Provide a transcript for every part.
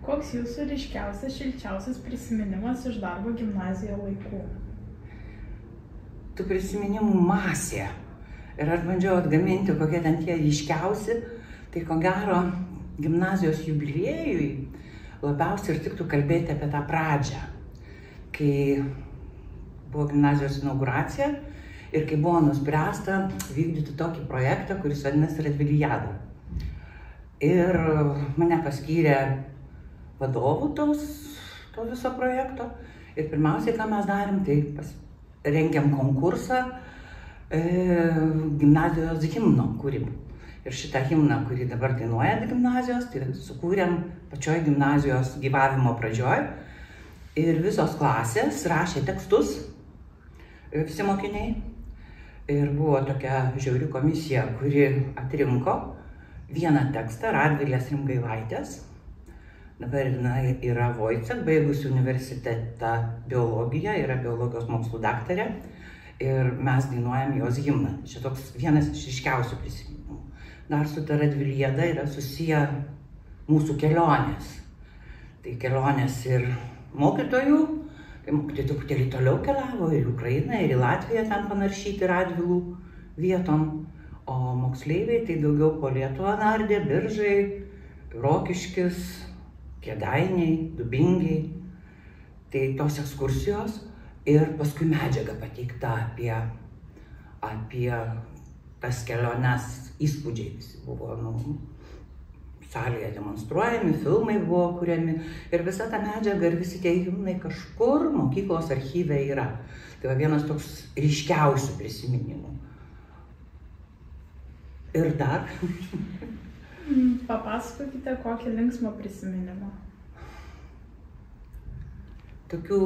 Koks jūsų ryškiausias, šilčiausias prisiminimas iš darbo gimnazijoje laikų? Tų prisiminimų masė. Ir aš bandžiau atgaminti, kokie ten tie ryškiausi. Tai ko gero, gimnazijos jubiliejui labiausiai ir tiktų kalbėti apie tą pradžią. Kai buvo gimnazijos inauguracija ir kai buvo nuspręsta vykdyti tokį projektą, kuris vadinasi Radvilijada. Ir mane paskyrė vadovų to viso projekto. Ir pirmiausiai, ką mes darėm, tai rengėm konkursą gimnazijos himno kūrimui. Ir šitą himną, kurį dabar dainuoja gimnazijos, tai sukūrėm pačioj gimnazijos gyvavimo pradžioj. Ir visos klasės rašė tekstus, visi mokiniai. Ir buvo tokia žiauri komisija, kuri atrinko vieną tekstą, Radvilės Rimgailaitės. Dabar jinai yra Voicek, baigusi universitetą biologiją, yra biologijos mokslų daktarė. Ir mes dainuojam jos himną. Čia toks vienas iš ryškiausių prisiminimų. Dar su ta Radvilijada yra susiję mūsų kelionės. Tai kelionės ir mokytojų, mokytojai truputėlį toliau keliavo ir į Ukrainą, ir į Latviją ten panaršyti Radvilų vietom. O moksleiviai tai daugiau po Lietuvą nardė, Biržai, Rokiškis, Kėdainiai, Dubingiai. Tai tos ekskursijos ir paskui medžiaga pateikta apie tas keliones, įspūdžiai visi buvo salėje demonstruojami, filmai buvo kuriami ir visa ta medžiaga ir visi tie himnai kažkur mokyklos archyve yra. Tai va vienas toks ryškiausių prisiminimų. Ir dar. Papasakokite kokį linksmą prisiminimą. Tokių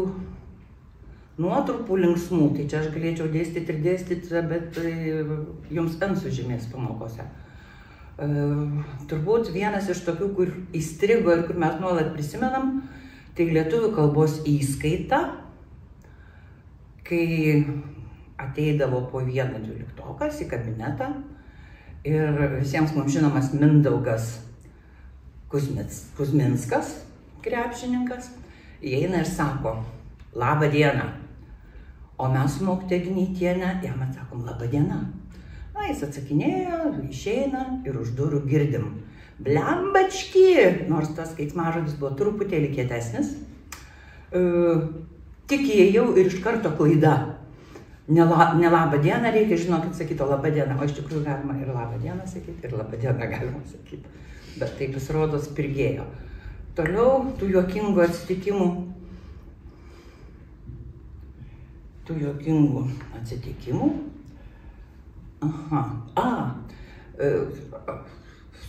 nuotrupų linksmų, tai čia aš galėčiau dėstyti ir dėstyti, bet jums N sužymės pamokose. Turbūt vienas iš tokių, kur įstrigo ir kur mes nuolat prisimenam, tai lietuvių kalbos įskaita, kai ateidavo po vieną dvyliktokas į kabinetą ir visiems mums žinomas Mindaugas Kuzminskas, krepšininkas, įeina ir sako: "Labą dieną." O mes su mokytoja Gnytienė jam atsakom: "Labą dieną." Na, jis atsakinėjo, išeina ir už durų girdim: "Blembački", nors tas keiksmažodis buvo truputėlį kietesnis. Tik įėjau ir iš karto klaida. Ne labą dieną reikia, žinokit, sakyti, o labą dieną. O iš tikrųjų galima ir labą dieną sakyti, ir labą dieną galima sakyti. Bet tai pasirodo spirgėjo. Toliau tų juokingų atsitikimų.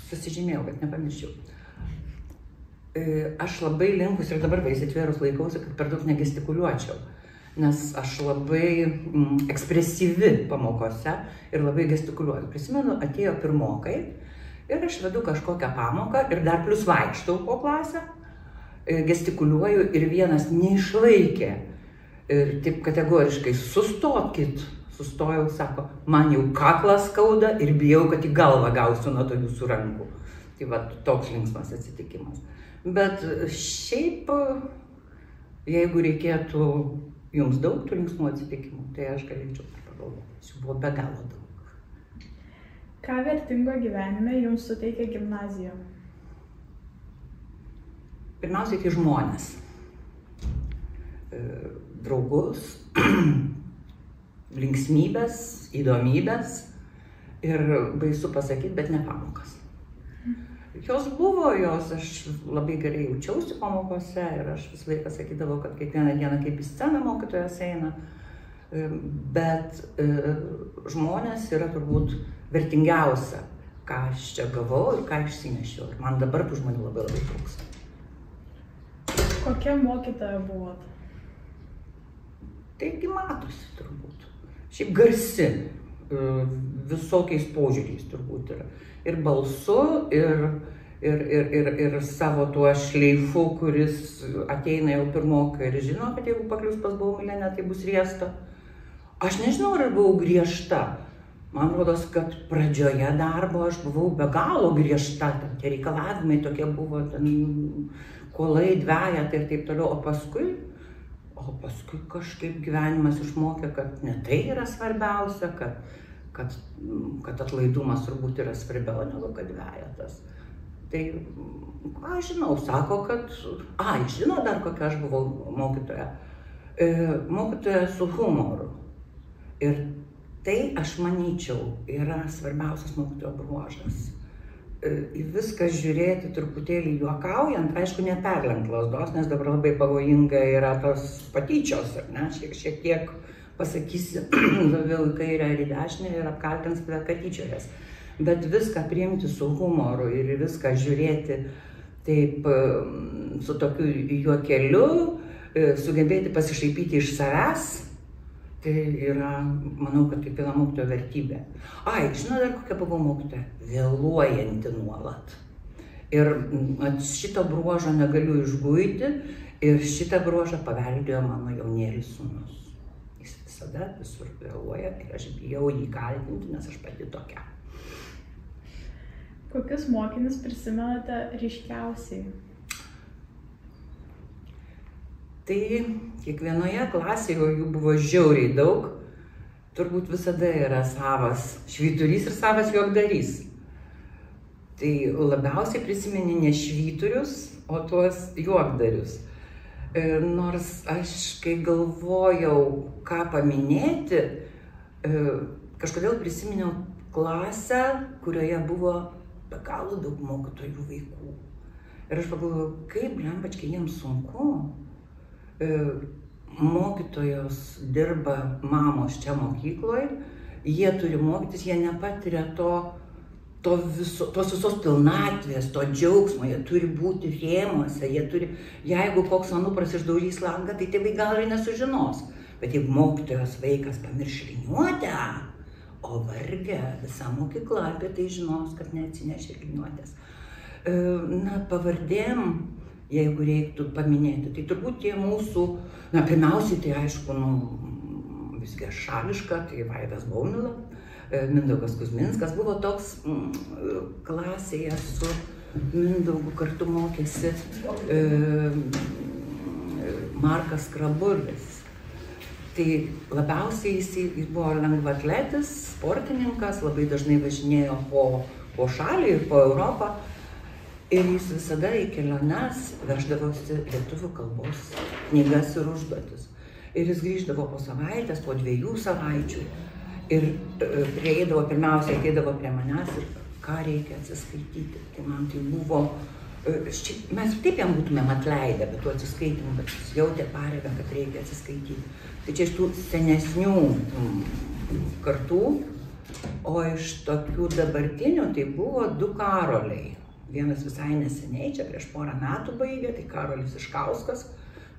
Susižymėjau, kad nepamirščiau. Aš labai linkus ir dabar įsitvėrus laikausi, kad per daug negestikuliuočiau. Nes aš labai ekspresyvi pamokose ir labai gestikuliuoju. Prisimenu, atėjo pirmokai ir aš vedu kažkokią pamoką ir dar plus vaikštau po klasę, gestikuliuoju ir vienas neišlaikė. Ir taip kategoriškai: "Sustokit." Sustojau, sako: "Man jau kaklas skauda ir bijau, kad į galvą gausiu nuo to jūsų rankų." Tai va toks linksmas atsitikimas. Bet šiaip, jeigu reikėtų jums daug tų linksmų atsitikimų, tai aš galėčiau pagalvoti. Jų buvo be galo daug. Ką vertingo gyvenime jums suteikia gimnazija? Pirmiausiai tai žmonės. Draugus, linksmybės, įdomybės ir baisu pasakyti, bet ne pamokas. Jos buvo, aš labai gerai jaučiausi pamokose ir aš visą laiką sakydavau, kad kiekvieną dieną kaip į sceną mokytojas eina. Bet žmonės yra turbūt vertingiausia, ką aš čia gavau ir ką išsinešiau. Ir man dabar tų žmonių labai labai trūksta. Kokia mokytoja buvot? Taigi matosi turbūt. Šiaip garsi, visokiais požiūriais turbūt yra. Ir balsu, ir savo tuo šleifu, kuris ateina jau pirmokai ir žino, kad jeigu paklius pas Baumilienę, tai bus riesta. Aš nežinau, ar buvau griežta, Man rodos, kad pradžioje darbo aš buvau be galo griežta, tie reikalavimai tokie buvo, kuolai, dvejetai ir taip toliau, o paskui kažkaip gyvenimas išmokė, kad ne tai yra svarbiausia, kad atlaidumas turbūt yra svarbiau negu kad dvejetas. Tai, aš žinau, sako, kad, žino dar kokia aš buvau mokytoja. Mokytoja su humoru. Ir tai, aš manyčiau, yra svarbiausias mokytojo bruožas. Į viską žiūrėti truputėlį juokaujant, aišku, neperlenkt lazdos, nes dabar labai pavojinga yra tos patyčios, ar ne? Šiek tiek pasakysi labiau į kairę ir į dešinę ir apkaltins tave, kad tyčiojas. Bet viską priimti su humoru ir viską žiūrėti taip su tokiu juokeliu, sugebėti pasišaipyti iš savęs, tai yra, manau, kad kiekviena mokytojo vertybė. Žinau dar kokia buvo mokytoja? Vėluojanti nuolat. Ir šito bruožo negaliu išguiti ir šitą bruožą paveldėjo mano jaunėlis sūnus. Jis visada visur vėluoja ir aš bijau jį kaltinti, nes aš pati tokia. Kokius mokinius prisimenate ryškiausiai? Tai kiekvienoje klasėje, jų buvo žiauriai daug, turbūt visada yra savas švyturys ir savas juokdarys. Tai labiausiai prisimeni ne švyturius, o tuos juokdarius. Nors aš, kai galvojau, ką paminėti, kažkodėl prisiminiau klasę, kurioje buvo be galo daug mokytojų vaikų. Ir aš pagalvojau, kaip blembačkai jiems sunku. Mokytojos dirba mamos čia mokykloje, jie turi mokytis, jie nepatiria tos visos pilnatvės, to džiaugsmo, jie turi būti rėmuose, jeigu koks anupras išdaužys langą, tai tėvai gal ir nesužinos. Bet jeigu mokytojos vaikas pamirš liniuotę, o varge visa mokykla apie tai žinos, kad neatsinešė liniuotės. Pavardėm, jeigu reiktų paminėti, tai turbūt tie mūsų, pirmiausiai tai aišku, visgi šališka, tai Vaidas Baumila, Mindaugas Kuzminskas, buvo toks klasėje su Mindaugu kartu mokėsi Markas Krabulis. Tai labiausiai jis buvo lengvaatletis, sportininkas, labai dažnai važinėjo po šalį ir po Europą. Ir jis visada į keliones veždavosi lietuvių kalbos knygas ir užduotis. Ir jis grįždavo po savaitės, po 2 savaičių. Ir prieidavo, pirmiausiai ateidavo prie manęs ir ką reikia atsiskaityti. Tai man tai buvo, mes taip jam būtumėm atleidę, bet tų atsiskaitimų, bet jis jautė pareigą, kad reikia atsiskaityti. Tai čia iš tų senesnių kartų, o iš tokių dabartinių tai buvo 2 Karoliai. Vienas visai neseniai, čia prieš porą metų baigė, tai Karolis Iškauskas,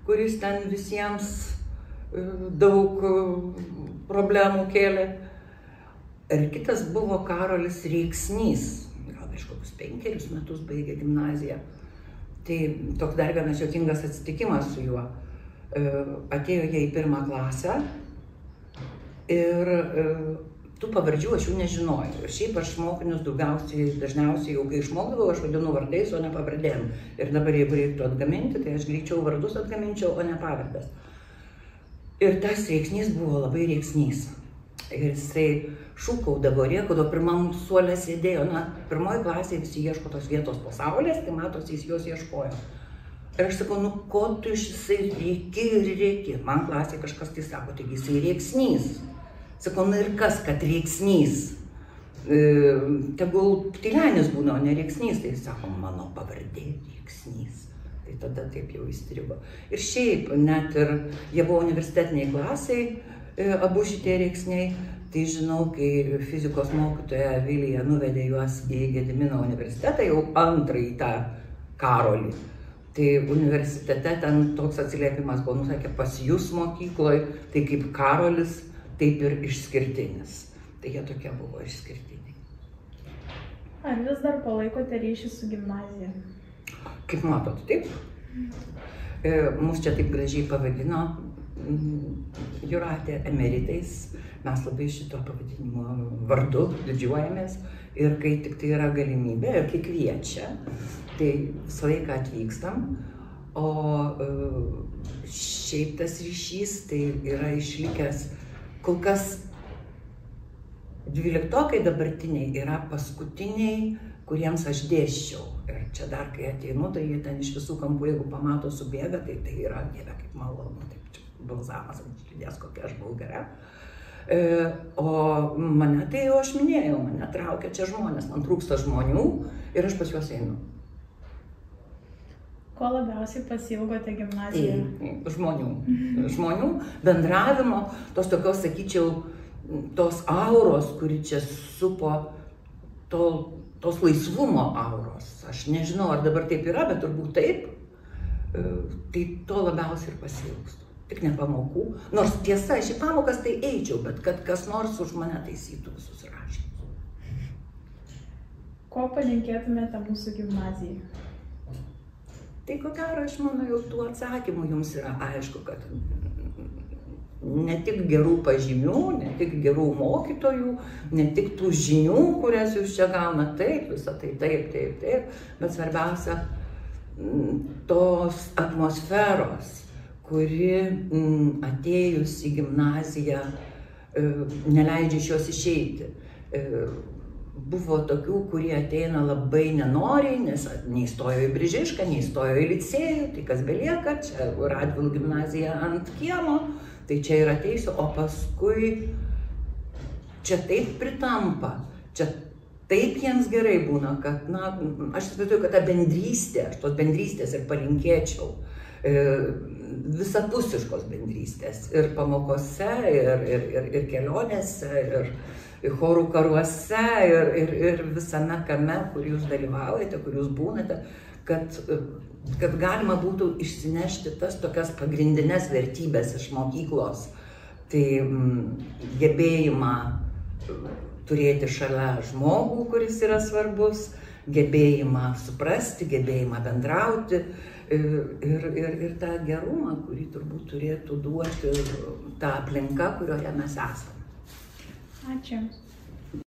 kuris ten visiems daug problemų kėlė. Ir kitas buvo Karolis Reiksnys, gal prieš kokius 5 metus baigė gimnaziją. Tai toks dar vienas juokingas atsitikimas su juo. Atėjo jie į 1 klasę ir tų pavardžių aš jų nežinojau. Ir šiaip aš mokinius dažniausiai jau kai išmokdavau, aš vadinu vardais, o ne pavardėm. Ir dabar jeigu reiktų atgaminti, tai aš greičiau vardus atgaminčiau, o ne pavardes. Ir tas Reiksnys buvo labai Reiksnys. Ir jisai šūkaudavo, rėkaudavo, pirmam suole sėdėjo. 1 klasėje visi ieško tos vietos po saulės, tai matosi, jis jos ieškojo. Ir aš sakau, ko tu jisai rėki ir rėki. Man klasėje kažkas tai sako, taigi jisai Reiksnys. Sakau, ir kas, kad Reiksnys? Tegul Ptilenis būna, o ne Reiksnys. Tai sako, mano pavardė Reiksnys. Tai tada taip jau įstrigo. Ir šiaip, net ir jie buvo universitetiniai klasiai, abu šitie Reiksniai. Tai žinau, kai fizikos mokytoja Vilija nuvedė juos į Gedimino universitetą, jau 2 tą Karolį. Tai universitete ten toks atsiliepimas buvo, nusakė, pas jūs mokykloje, tai kaip Karolis, taip ir išskirtinis. Tai jie tokie buvo išskirtiniai. Ar vis dar palaikote ryšį su gimnazija? Kaip matot, taip. Mus čia taip gražiai pavadino Jūratė emeritais, mes labai šito pavadinimo vardu didžiuojamės ir kai tik tai yra galimybė ir kai kviečia, tai visą laiką atvykstam, o šiaip tas ryšys tai yra išlikęs kol kas 12-okai dabartiniai yra paskutiniai, kuriems aš dėsčiau. Ir čia dar kai ateinu, tai jie ten iš visų kampų, jeigu pamato subėga, tai yra dieve kaip malonu, taip čia balzamas ant širdies, kokia aš buvau gera. O mane tai jau aš minėjau, mane traukia čia žmonės, man trūksta žmonių ir aš pas juos einu. Ko labiausiai pasiilgote gimnazijoje? Žmonių, bendravimo, tos tokios, sakyčiau, tos auros, kuri čia supo, tos laisvumo auros. Aš nežinau, ar dabar taip yra, bet turbūt taip. Tai to labiausiai ir pasiilgstu. Tik ne pamokų. Nors tiesa, aš į pamokas tai eičiau, bet kad kas nors už mane taisytų visus rašymus. Ko palinkėtumėte mūsų gimnazijai? Tai ko gero, aš manau, jau tų atsakymų jums yra aišku, kad ne tik gerų pažymių, ne tik gerų mokytojų, ne tik tų žinių, kurias jūs čia gaunate, taip, visą tai taip, bet svarbiausia tos atmosferos, kuri atėjus į gimnaziją neleidžia iš jos išeiti. Buvo tokių, kurie ateina labai nenoriai, nes neįstojo į Brižišką, neįstojo į licėjų, tai kas belieka, čia Radvilų gimnazija ant kiemo, tai čia ir ateisiu, o paskui čia taip pritampa, čia taip jiems gerai būna, kad, na, aš įsivaizduoju, kad ta bendrystė, aš tos bendrystės ir palinkėčiau, visapusiškos bendrystės, ir pamokose, ir kelionėse, ir chorų karuose, ir visame kame, kur jūs dalyvaujate, kur jūs būnate, kad galima būtų išsinešti tas tokias pagrindinės vertybės iš mokyklos. Tai gebėjimą turėti šalia žmogų, kuris yra svarbus, gebėjimą suprasti, gebėjimą bendrauti ir tą gerumą, kurį turbūt turėtų duoti ta aplinka, kurioje mes esame. Ačiū.